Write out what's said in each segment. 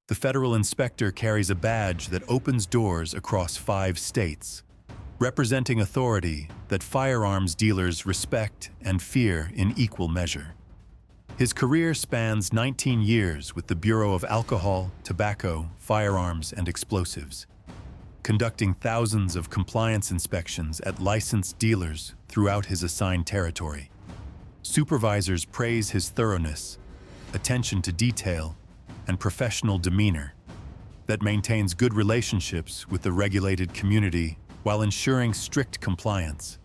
The federal inspector carries a badge that opens doors across 5 states, representing authority that firearms dealers respect and fear in equal measure. His career spans 19 years with the Bureau of Alcohol, Tobacco, Firearms, and Explosives, conducting thousands of compliance inspections at licensed dealers throughout his assigned territory. Supervisors praise his thoroughness, attention to detail, and professional demeanor that maintains good relationships with the regulated community while ensuring strict compliance.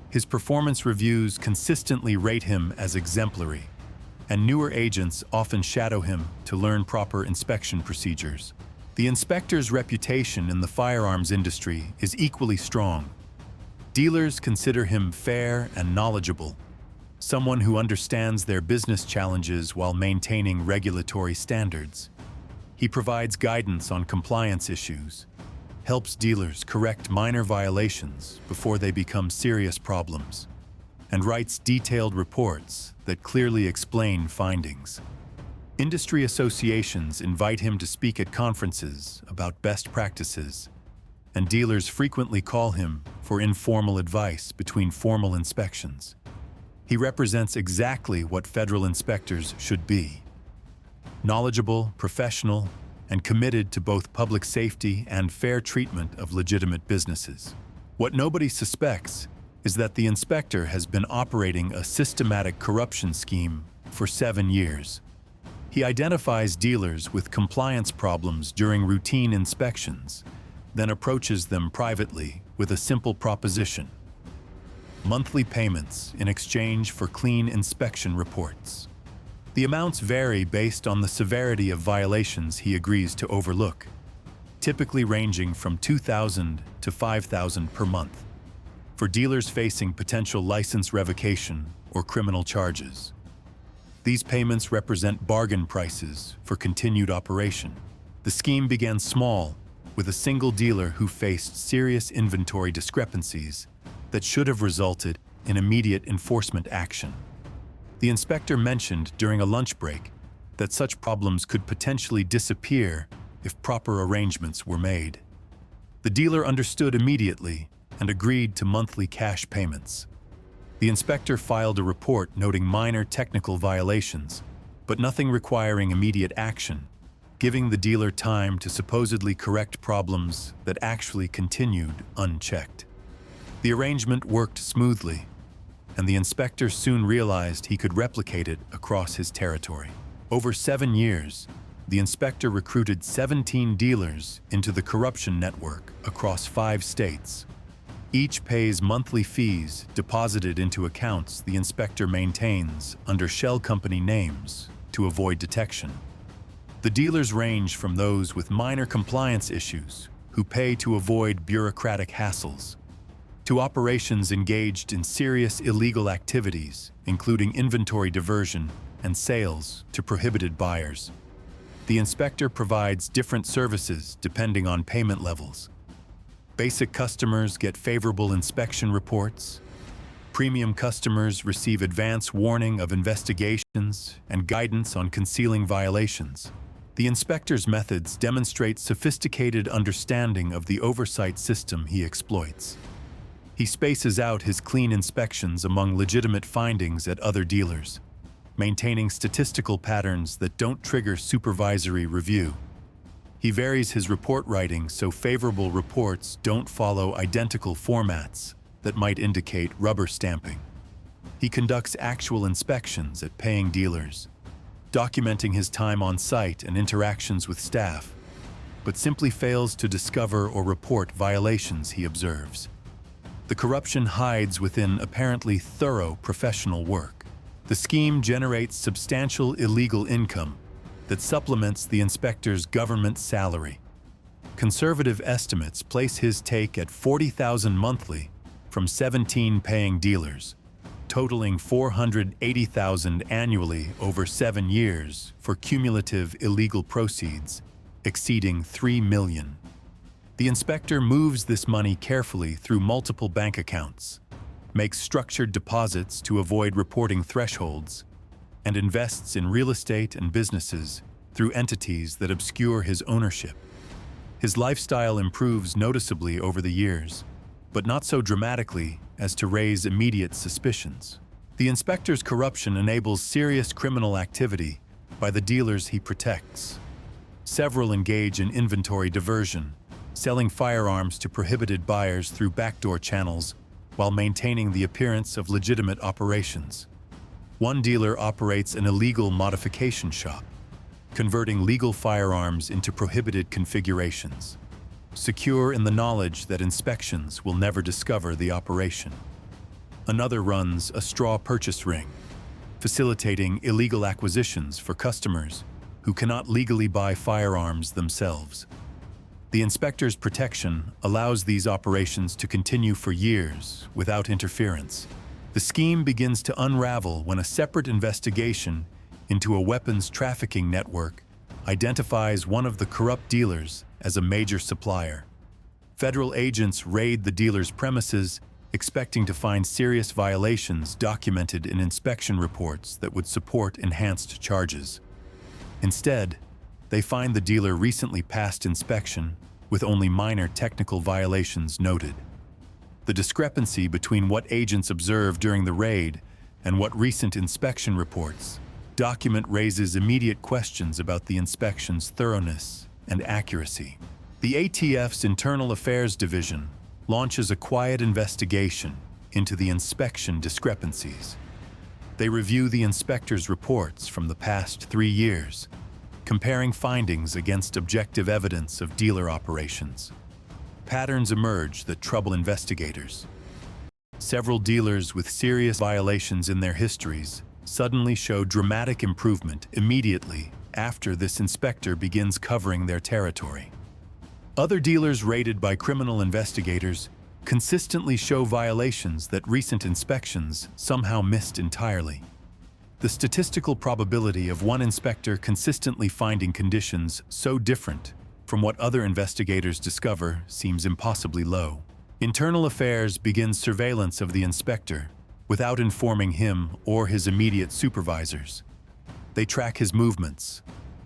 His performance reviews consistently rate him as exemplary, and newer agents often shadow him to learn proper inspection procedures. The inspector's reputation in the firearms industry is equally strong. Dealers consider him fair and knowledgeable, someone who understands their business challenges while maintaining regulatory standards. He provides guidance on compliance issues, helps dealers correct minor violations before they become serious problems, and writes detailed reports that clearly explain findings. Industry associations invite him to speak at conferences about best practices, and dealers frequently call him for informal advice between formal inspections. He represents exactly what federal inspectors should be: knowledgeable, professional, and committed to both public safety and fair treatment of legitimate businesses. What nobody suspects is that the inspector has been operating a systematic corruption scheme for 7 years. He identifies dealers with compliance problems during routine inspections, then approaches them privately with a simple proposition: monthly payments in exchange for clean inspection reports. The amounts vary based on the severity of violations he agrees to overlook, typically ranging from $2,000 to $5,000 per month, for dealers facing potential license revocation or criminal charges. These payments represent bargain prices for continued operation. The scheme began small, with a single dealer who faced serious inventory discrepancies that should have resulted in immediate enforcement action. The inspector mentioned during a lunch break that such problems could potentially disappear if proper arrangements were made. The dealer understood immediately and agreed to monthly cash payments. The inspector filed a report noting minor technical violations, but nothing requiring immediate action, giving the dealer time to supposedly correct problems that actually continued unchecked. The arrangement worked smoothly, and the inspector soon realized he could replicate it across his territory. Over 7 years, the inspector recruited 17 dealers into the corruption network across 5 states. Each pays monthly fees deposited into accounts the inspector maintains under shell company names to avoid detection. The dealers range from those with minor compliance issues, who pay to avoid bureaucratic hassles, to operations engaged in serious illegal activities, including inventory diversion and sales to prohibited buyers. The inspector provides different services depending on payment levels. Basic customers get favorable inspection reports. Premium customers receive advance warning of investigations and guidance on concealing violations. The inspector's methods demonstrate sophisticated understanding of the oversight system he exploits. He spaces out his clean inspections among legitimate findings at other dealers, maintaining statistical patterns that don't trigger supervisory review. He varies his report writing so favorable reports don't follow identical formats that might indicate rubber stamping. He conducts actual inspections at paying dealers, documenting his time on site and interactions with staff, but simply fails to discover or report violations he observes. The corruption hides within apparently thorough professional work. The scheme generates substantial illegal income that supplements the inspector's government salary. Conservative estimates place his take at $40,000 monthly from 17 paying dealers, totaling $480,000 annually over 7 years for cumulative illegal proceeds exceeding $3 million. The inspector moves this money carefully through multiple bank accounts, makes structured deposits to avoid reporting thresholds, and invests in real estate and businesses through entities that obscure his ownership. His lifestyle improves noticeably over the years, but not so dramatically as to raise immediate suspicions. The inspector's corruption enables serious criminal activity by the dealers he protects. Several engage in inventory diversion, selling firearms to prohibited buyers through backdoor channels while maintaining the appearance of legitimate operations. One dealer operates an illegal modification shop, converting legal firearms into prohibited configurations, secure in the knowledge that inspections will never discover the operation. Another runs a straw purchase ring, facilitating illegal acquisitions for customers who cannot legally buy firearms themselves. The inspector's protection allows these operations to continue for years without interference. The scheme begins to unravel when a separate investigation into a weapons trafficking network identifies one of the corrupt dealers as a major supplier. Federal agents raid the dealer's premises, expecting to find serious violations documented in inspection reports that would support enhanced charges. Instead, they find the dealer recently passed inspection with only minor technical violations noted. The discrepancy between what agents observed during the raid and what recent inspection reports document raises immediate questions about the inspection's thoroughness and accuracy. The ATF's Internal Affairs Division launches a quiet investigation into the inspection discrepancies. They review the inspector's reports from the past 3 years, comparing findings against objective evidence of dealer operations. Patterns emerge that trouble investigators. Several dealers with serious violations in their histories suddenly show dramatic improvement immediately after this inspector begins covering their territory. Other dealers raided by criminal investigators consistently show violations that recent inspections somehow missed entirely. The statistical probability of one inspector consistently finding conditions so different from what other investigators discover seems impossibly low. Internal Affairs begins surveillance of the inspector without informing him or his immediate supervisors. They track his movements,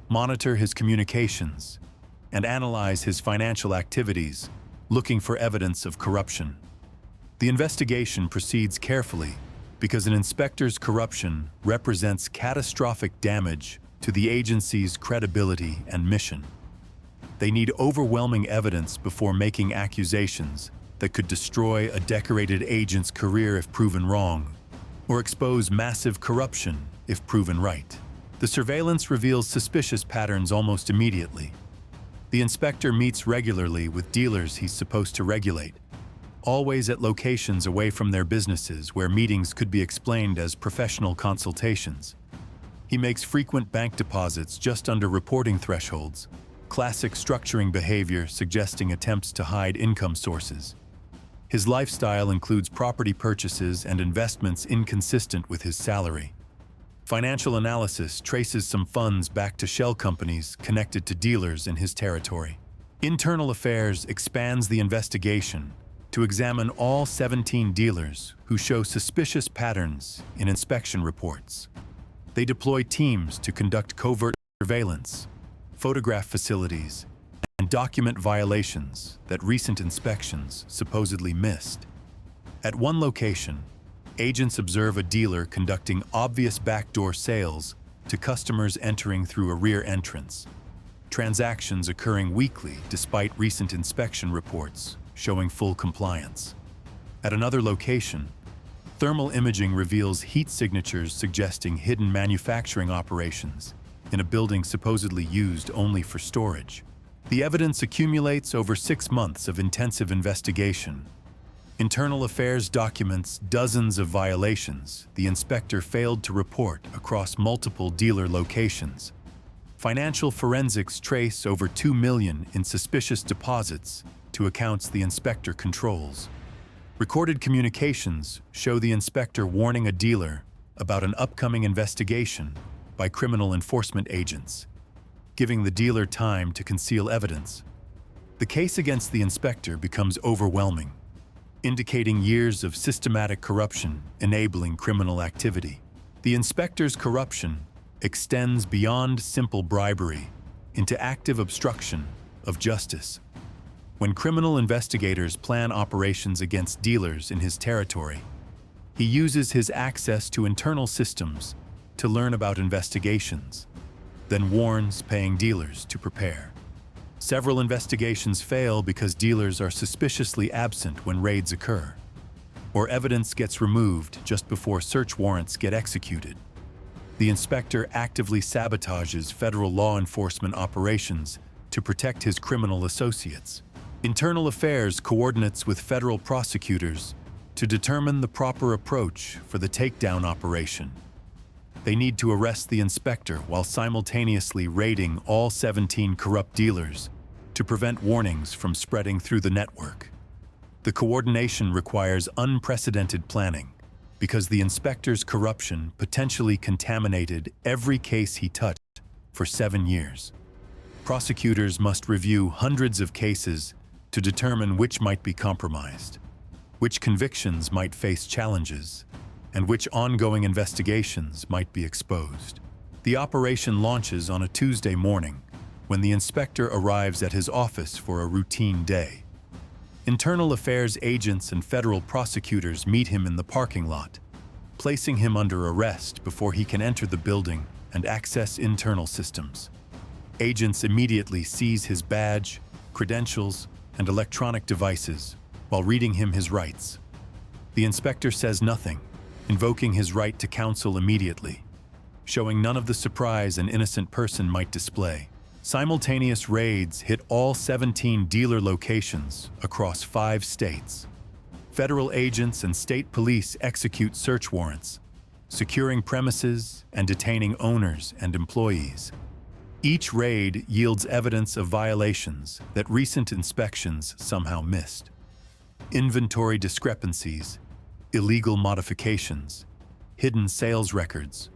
monitor his communications, and analyze his financial activities, looking for evidence of corruption. The investigation proceeds carefully because an inspector's corruption represents catastrophic damage to the agency's credibility and mission. They need overwhelming evidence before making accusations that could destroy a decorated agent's career if proven wrong, or expose massive corruption if proven right. The surveillance reveals suspicious patterns almost immediately. The inspector meets regularly with dealers he's supposed to regulate, always at locations away from their businesses where meetings could be explained as professional consultations. He makes frequent bank deposits just under reporting thresholds, classic structuring behavior suggesting attempts to hide income sources. His lifestyle includes property purchases and investments inconsistent with his salary. Financial analysis traces some funds back to shell companies connected to dealers in his territory. Internal Affairs expands the investigation to examine all 17 dealers who show suspicious patterns in inspection reports. They deploy teams to conduct covert surveillance, photograph facilities, and document violations that recent inspections supposedly missed. At one location, agents observe a dealer conducting obvious backdoor sales to customers entering through a rear entrance. Transactions occurring weekly despite recent inspection reports showing full compliance. At another location, thermal imaging reveals heat signatures suggesting hidden manufacturing operations in a building supposedly used only for storage. The evidence accumulates over 6 months of intensive investigation. Internal Affairs documents dozens of violations the inspector failed to report across multiple dealer locations. Financial forensics trace over $2 million in suspicious deposits to accounts the inspector controls. Recorded communications show the inspector warning a dealer about an upcoming investigation by criminal enforcement agents, giving the dealer time to conceal evidence. The case against the inspector becomes overwhelming, indicating years of systematic corruption enabling criminal activity. The inspector's corruption extends beyond simple bribery into active obstruction of justice. When criminal investigators plan operations against dealers in his territory, he uses his access to internal systems to learn about investigations, then warns paying dealers to prepare. Several investigations fail because dealers are suspiciously absent when raids occur, or evidence gets removed just before search warrants get executed. The inspector actively sabotages federal law enforcement operations to protect his criminal associates. Internal Affairs coordinates with federal prosecutors to determine the proper approach for the takedown operation. They need to arrest the inspector while simultaneously raiding all 17 corrupt dealers to prevent warnings from spreading through the network. The coordination requires unprecedented planning because the inspector's corruption potentially contaminated every case he touched for 7 years. Prosecutors must review hundreds of cases to determine which might be compromised, which convictions might face challenges, and which ongoing investigations might be exposed. The operation launches on a Tuesday morning when the inspector arrives at his office for a routine day. Internal Affairs agents and federal prosecutors meet him in the parking lot, placing him under arrest before he can enter the building and access internal systems. Agents immediately seize his badge, credentials, and electronic devices while reading him his rights. The inspector says nothing, invoking his right to counsel immediately, showing none of the surprise an innocent person might display. Simultaneous raids hit all 17 dealer locations across 5 states. Federal agents and state police execute search warrants, securing premises and detaining owners and employees. Each raid yields evidence of violations that recent inspections somehow missed. Inventory discrepancies, illegal modifications, hidden sales records,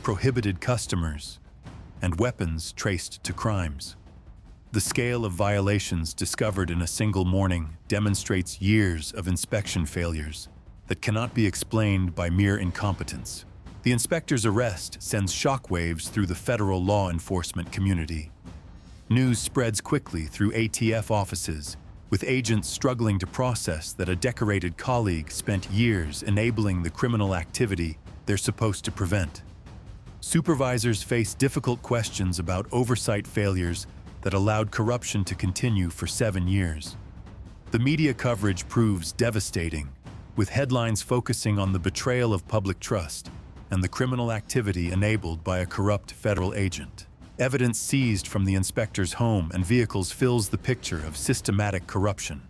prohibited customers, and weapons traced to crimes. The scale of violations discovered in a single morning demonstrates years of inspection failures that cannot be explained by mere incompetence. The inspector's arrest sends shockwaves through the federal law enforcement community. News spreads quickly through ATF offices, with agents struggling to process that a decorated colleague spent years enabling the criminal activity they're supposed to prevent. Supervisors face difficult questions about oversight failures that allowed corruption to continue for 7 years. The media coverage proves devastating, with headlines focusing on the betrayal of public trust and the criminal activity enabled by a corrupt federal agent. Evidence seized from the inspector's home and vehicles fills the picture of systematic corruption.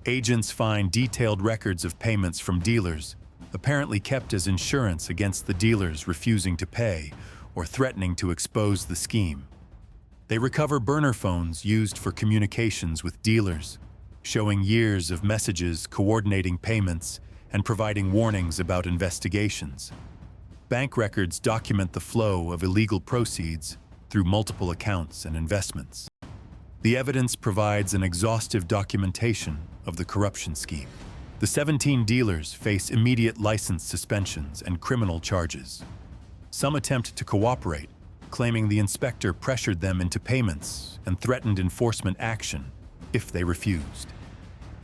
Agents find detailed records of payments from dealers, apparently kept as insurance against the dealers refusing to pay or threatening to expose the scheme. They recover burner phones used for communications with dealers, showing years of messages coordinating payments and providing warnings about investigations. Bank records document the flow of illegal proceeds through multiple accounts and investments. The evidence provides an exhaustive documentation of the corruption scheme. The 17 dealers face immediate license suspensions and criminal charges. Some attempt to cooperate, claiming the inspector pressured them into payments and threatened enforcement action if they refused.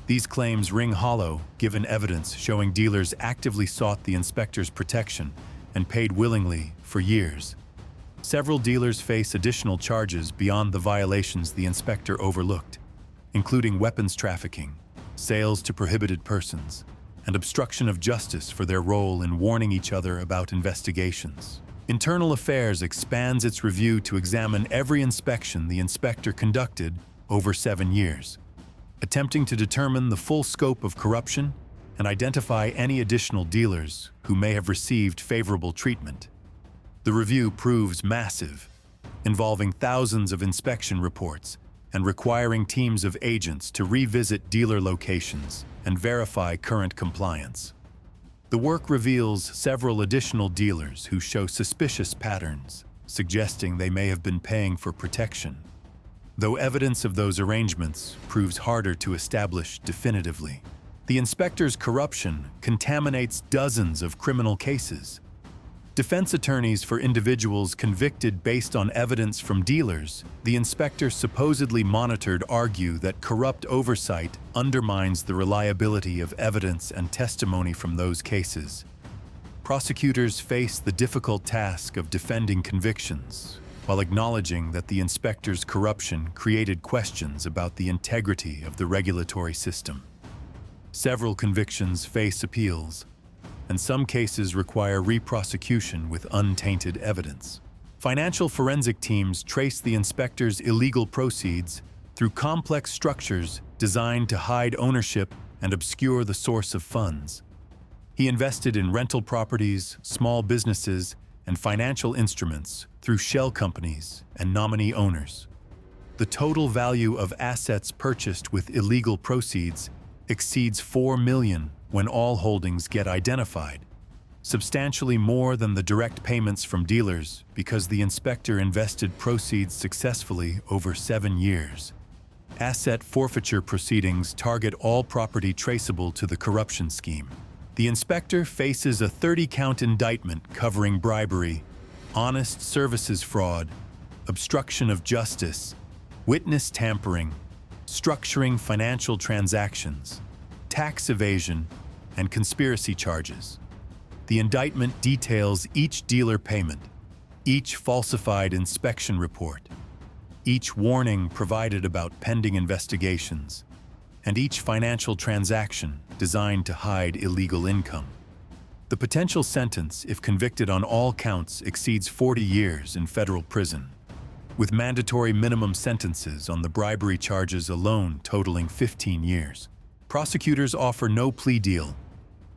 These claims ring hollow, given evidence showing dealers actively sought the inspector's protection and paid willingly for years. Several dealers face additional charges beyond the violations the inspector overlooked, including weapons trafficking, sales to prohibited persons, and obstruction of justice for their role in warning each other about investigations. Internal Affairs expands its review to examine every inspection the inspector conducted over 7 years, attempting to determine the full scope of corruption and identify any additional dealers who may have received favorable treatment. The review proves massive, involving thousands of inspection reports and requiring teams of agents to revisit dealer locations and verify current compliance. The work reveals several additional dealers who show suspicious patterns, suggesting they may have been paying for protection, though evidence of those arrangements proves harder to establish definitively. The inspector's corruption contaminates dozens of criminal cases. Defense attorneys for individuals convicted based on evidence from dealers, the inspector supposedly monitored, argue that corrupt oversight undermines the reliability of evidence and testimony from those cases. Prosecutors face the difficult task of defending convictions, while acknowledging that the inspector's corruption created questions about the integrity of the regulatory system. Several convictions face appeals, and some cases require re-prosecution with untainted evidence. Financial forensic teams trace the inspector's illegal proceeds through complex structures designed to hide ownership and obscure the source of funds. He invested in rental properties, small businesses, and financial instruments through shell companies and nominee owners. The total value of assets purchased with illegal proceeds exceeds $4 million when all holdings get identified, substantially more than the direct payments from dealers because the inspector invested proceeds successfully over 7 years. Asset forfeiture proceedings target all property traceable to the corruption scheme. The inspector faces a 30-count indictment covering bribery, honest services fraud, obstruction of justice, witness tampering, structuring financial transactions, tax evasion, and conspiracy charges. The indictment details each dealer payment, each falsified inspection report, each warning provided about pending investigations, and each financial transaction designed to hide illegal income. The potential sentence, if convicted on all counts, exceeds 40 years in federal prison, with mandatory minimum sentences on the bribery charges alone totaling 15 years. Prosecutors offer no plea deal,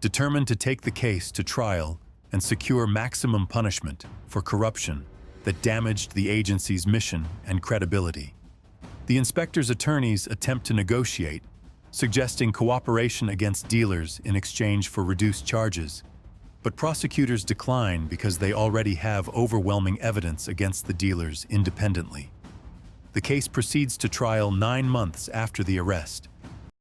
determined to take the case to trial and secure maximum punishment for corruption that damaged the agency's mission and credibility. The inspector's attorneys attempt to negotiate, suggesting cooperation against dealers in exchange for reduced charges, but prosecutors decline because they already have overwhelming evidence against the dealers independently. The case proceeds to trial 9 months after the arrest,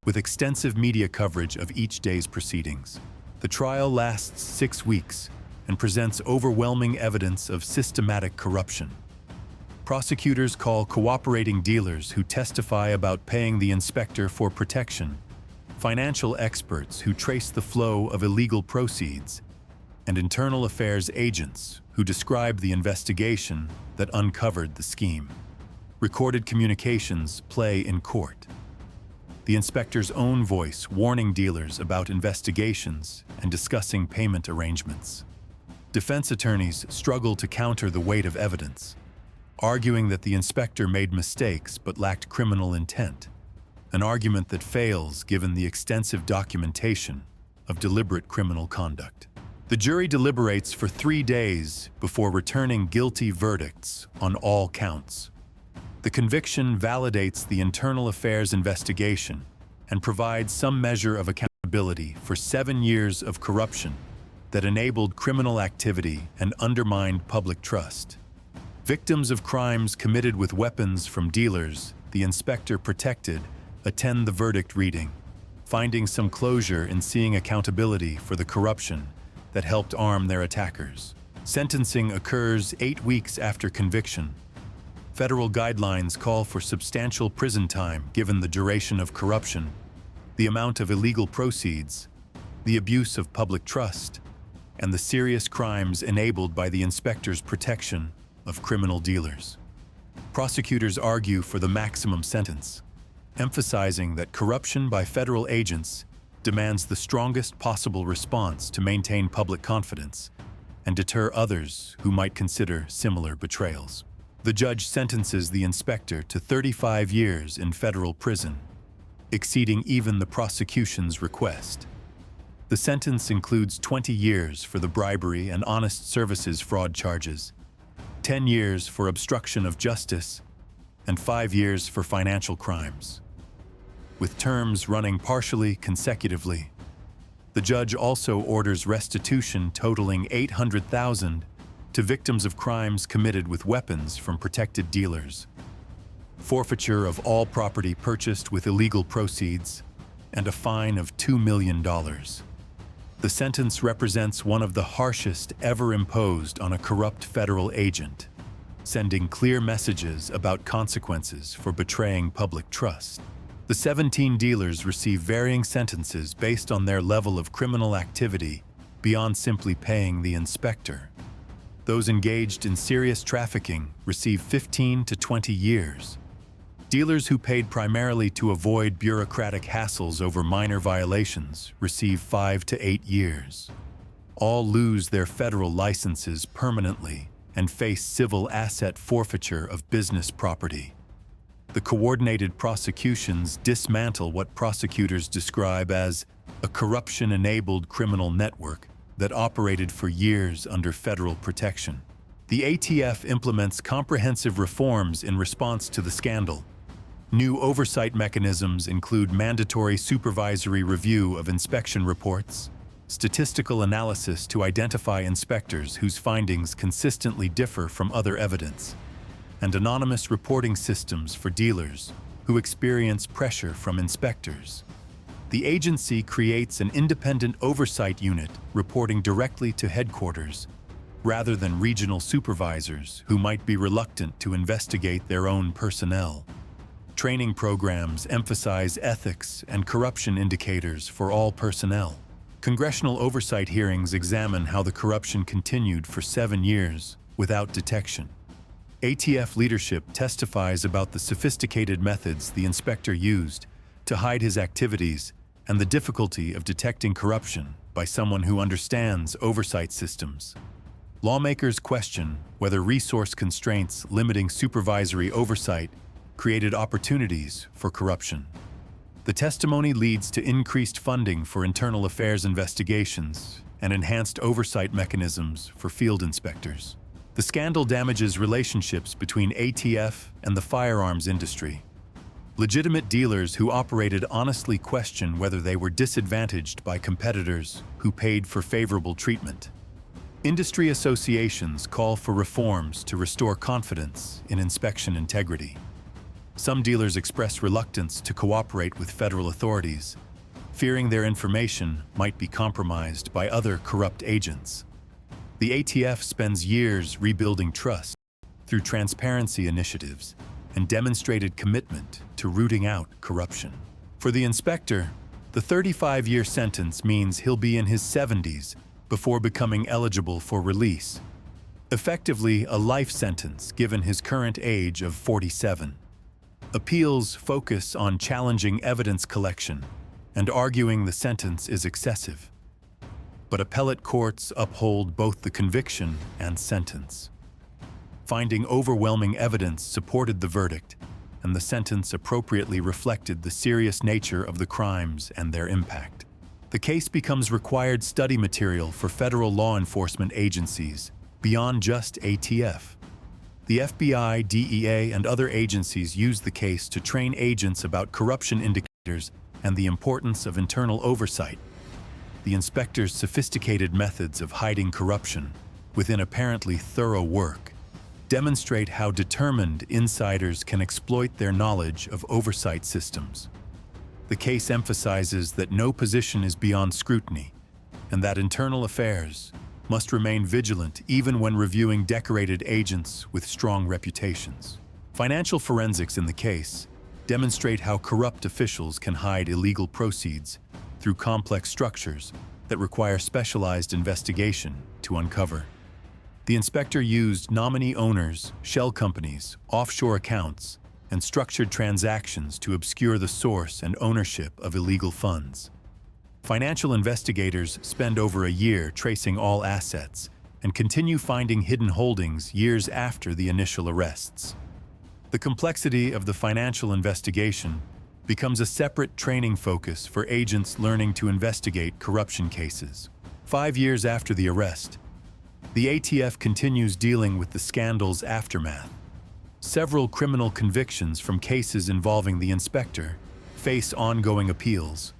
with extensive media coverage of each day's proceedings. The trial lasts 6 weeks and presents overwhelming evidence of systematic corruption. Prosecutors call cooperating dealers who testify about paying the inspector for protection, financial experts who trace the flow of illegal proceeds, and internal affairs agents who describe the investigation that uncovered the scheme. Recorded communications play in court. The inspector's own voice warning dealers about investigations and discussing payment arrangements. Defense attorneys struggle to counter the weight of evidence, arguing that the inspector made mistakes but lacked criminal intent, an argument that fails given the extensive documentation of deliberate criminal conduct. The jury deliberates for 3 days before returning guilty verdicts on all counts. The conviction validates the internal affairs investigation and provides some measure of accountability for 7 years of corruption that enabled criminal activity and undermined public trust. Victims of crimes committed with weapons from dealers the inspector protected attend the verdict reading, finding some closure in seeing accountability for the corruption that helped arm their attackers. Sentencing occurs 8 weeks after conviction. Federal guidelines call for substantial prison time given the duration of corruption, the amount of illegal proceeds, the abuse of public trust, and the serious crimes enabled by the inspector's protection of criminal dealers. Prosecutors argue for the maximum sentence, emphasizing that corruption by federal agents demands the strongest possible response to maintain public confidence and deter others who might consider similar betrayals. The judge sentences the inspector to 35 years in federal prison, exceeding even the prosecution's request. The sentence includes 20 years for the bribery and honest services fraud charges, 10 years for obstruction of justice, and 5 years for financial crimes, with terms running partially consecutively. The judge also orders restitution totaling $800,000 to victims of crimes committed with weapons from protected dealers, forfeiture of all property purchased with illegal proceeds, and a fine of $2 million. The sentence represents one of the harshest ever imposed on a corrupt federal agent, sending clear messages about consequences for betraying public trust. The 17 dealers receive varying sentences based on their level of criminal activity beyond simply paying the inspector. Those engaged in serious trafficking receive 15 to 20 years. Dealers who paid primarily to avoid bureaucratic hassles over minor violations receive 5 to 8 years. All lose their federal licenses permanently and face civil asset forfeiture of business property. The coordinated prosecutions dismantle what prosecutors describe as a corruption-enabled criminal network that operated for years under federal protection. The ATF implements comprehensive reforms in response to the scandal. New oversight mechanisms include mandatory supervisory review of inspection reports, statistical analysis to identify inspectors whose findings consistently differ from other evidence, and anonymous reporting systems for dealers who experience pressure from inspectors. The agency creates an independent oversight unit reporting directly to headquarters, rather than regional supervisors who might be reluctant to investigate their own personnel. Training programs emphasize ethics and corruption indicators for all personnel. Congressional oversight hearings examine how the corruption continued for 7 years without detection. ATF leadership testifies about the sophisticated methods the inspector used to hide his activities and the difficulty of detecting corruption by someone who understands oversight systems. Lawmakers question whether resource constraints limiting supervisory oversight created opportunities for corruption. The testimony leads to increased funding for internal affairs investigations and enhanced oversight mechanisms for field inspectors. The scandal damages relationships between ATF and the firearms industry. Legitimate dealers who operated honestly question whether they were disadvantaged by competitors who paid for favorable treatment. Industry associations call for reforms to restore confidence in inspection integrity. Some dealers express reluctance to cooperate with federal authorities, fearing their information might be compromised by other corrupt agents. The ATF spends years rebuilding trust through transparency initiatives and demonstrated commitment to rooting out corruption. For the inspector, the 35-year sentence means he'll be in his 70s before becoming eligible for release, effectively a life sentence given his current age of 47. Appeals focus on challenging evidence collection and arguing the sentence is excessive. But appellate courts uphold both the conviction and sentence. Finding overwhelming evidence supported the verdict, and the sentence appropriately reflected the serious nature of the crimes and their impact. The case becomes required study material for federal law enforcement agencies beyond just ATF. The FBI, DEA, and other agencies use the case to train agents about corruption indicators and the importance of internal oversight. The inspector's sophisticated methods of hiding corruption within apparently thorough work demonstrate how determined insiders can exploit their knowledge of oversight systems. The case emphasizes that no position is beyond scrutiny and that internal affairs must remain vigilant even when reviewing decorated agents with strong reputations. Financial forensics in the case demonstrate how corrupt officials can hide illegal proceeds through complex structures that require specialized investigation to uncover. The inspector used nominee owners, shell companies, offshore accounts, and structured transactions to obscure the source and ownership of illegal funds. Financial investigators spend over a year tracing all assets and continue finding hidden holdings years after the initial arrests. The complexity of the financial investigation becomes a separate training focus for agents learning to investigate corruption cases. 5 years after the arrest, the ATF continues dealing with the scandal's aftermath. Several criminal convictions from cases involving the inspector face ongoing appeals,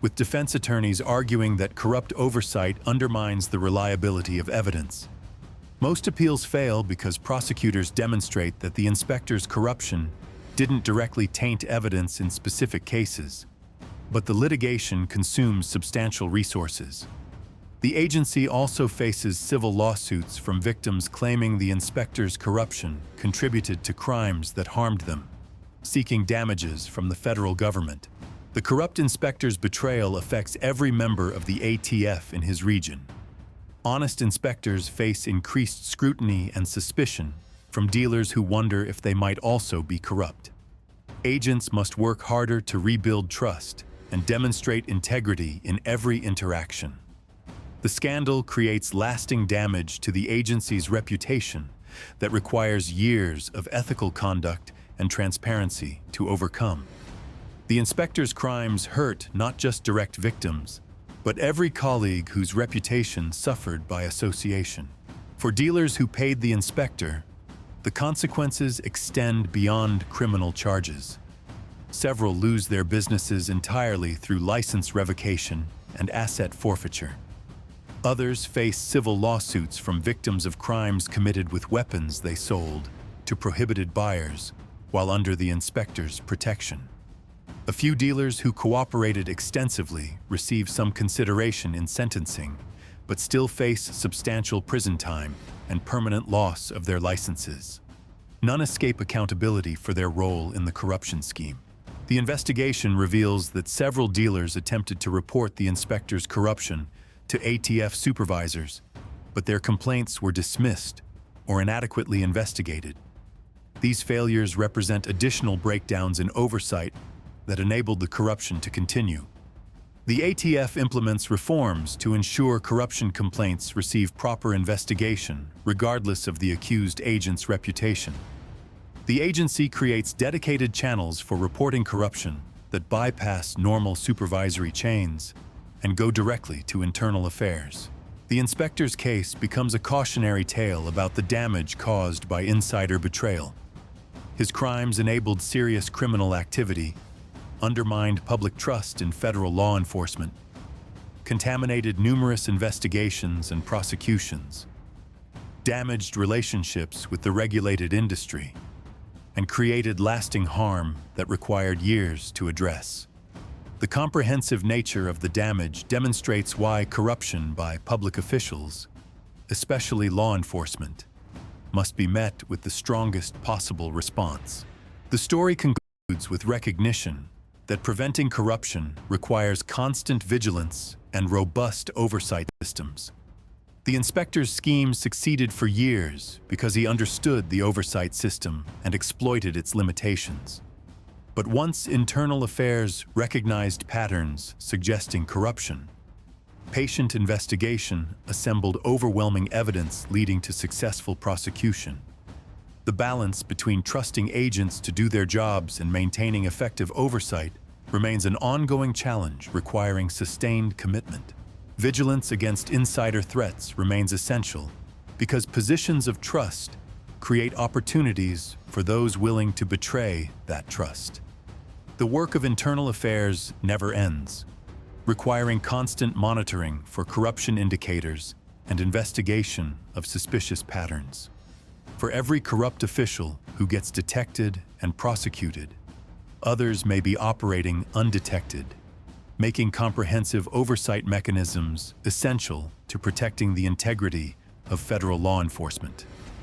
with defense attorneys arguing that corrupt oversight undermines the reliability of evidence. Most appeals fail because prosecutors demonstrate that the inspector's corruption didn't directly taint evidence in specific cases, but the litigation consumes substantial resources. The agency also faces civil lawsuits from victims claiming the inspectors' corruption contributed to crimes that harmed them, seeking damages from the federal government. The corrupt inspector's betrayal affects every member of the ATF in his region. Honest inspectors face increased scrutiny and suspicion from dealers who wonder if they might also be corrupt. Agents must work harder to rebuild trust and demonstrate integrity in every interaction. The scandal creates lasting damage to the agency's reputation that requires years of ethical conduct and transparency to overcome. The inspector's crimes hurt not just direct victims, but every colleague whose reputation suffered by association. For dealers who paid the inspector, the consequences extend beyond criminal charges. Several lose their businesses entirely through license revocation and asset forfeiture. Others face civil lawsuits from victims of crimes committed with weapons they sold to prohibited buyers while under the inspector's protection. A few dealers who cooperated extensively receive some consideration in sentencing, but still face substantial prison time and permanent loss of their licenses. None escape accountability for their role in the corruption scheme. The investigation reveals that several dealers attempted to report the inspector's corruption to ATF supervisors, but their complaints were dismissed or inadequately investigated. These failures represent additional breakdowns in oversight that enabled the corruption to continue. The ATF implements reforms to ensure corruption complaints receive proper investigation, regardless of the accused agent's reputation. The agency creates dedicated channels for reporting corruption that bypass normal supervisory chains and go directly to internal affairs. The inspector's case becomes a cautionary tale about the damage caused by insider betrayal. His crimes enabled serious criminal activity, undermined public trust in federal law enforcement, contaminated numerous investigations and prosecutions, damaged relationships with the regulated industry, and created lasting harm that required years to address. The comprehensive nature of the damage demonstrates why corruption by public officials, especially law enforcement, must be met with the strongest possible response. The story concludes with recognition that preventing corruption requires constant vigilance and robust oversight systems. The inspector's scheme succeeded for years because he understood the oversight system and exploited its limitations. But once internal affairs recognized patterns suggesting corruption, patient investigation assembled overwhelming evidence leading to successful prosecution. The balance between trusting agents to do their jobs and maintaining effective oversight remains an ongoing challenge requiring sustained commitment. Vigilance against insider threats remains essential because positions of trust create opportunities for those willing to betray that trust. The work of internal affairs never ends, requiring constant monitoring for corruption indicators and investigation of suspicious patterns. For every corrupt official who gets detected and prosecuted, others may be operating undetected, making comprehensive oversight mechanisms essential to protecting the integrity of federal law enforcement.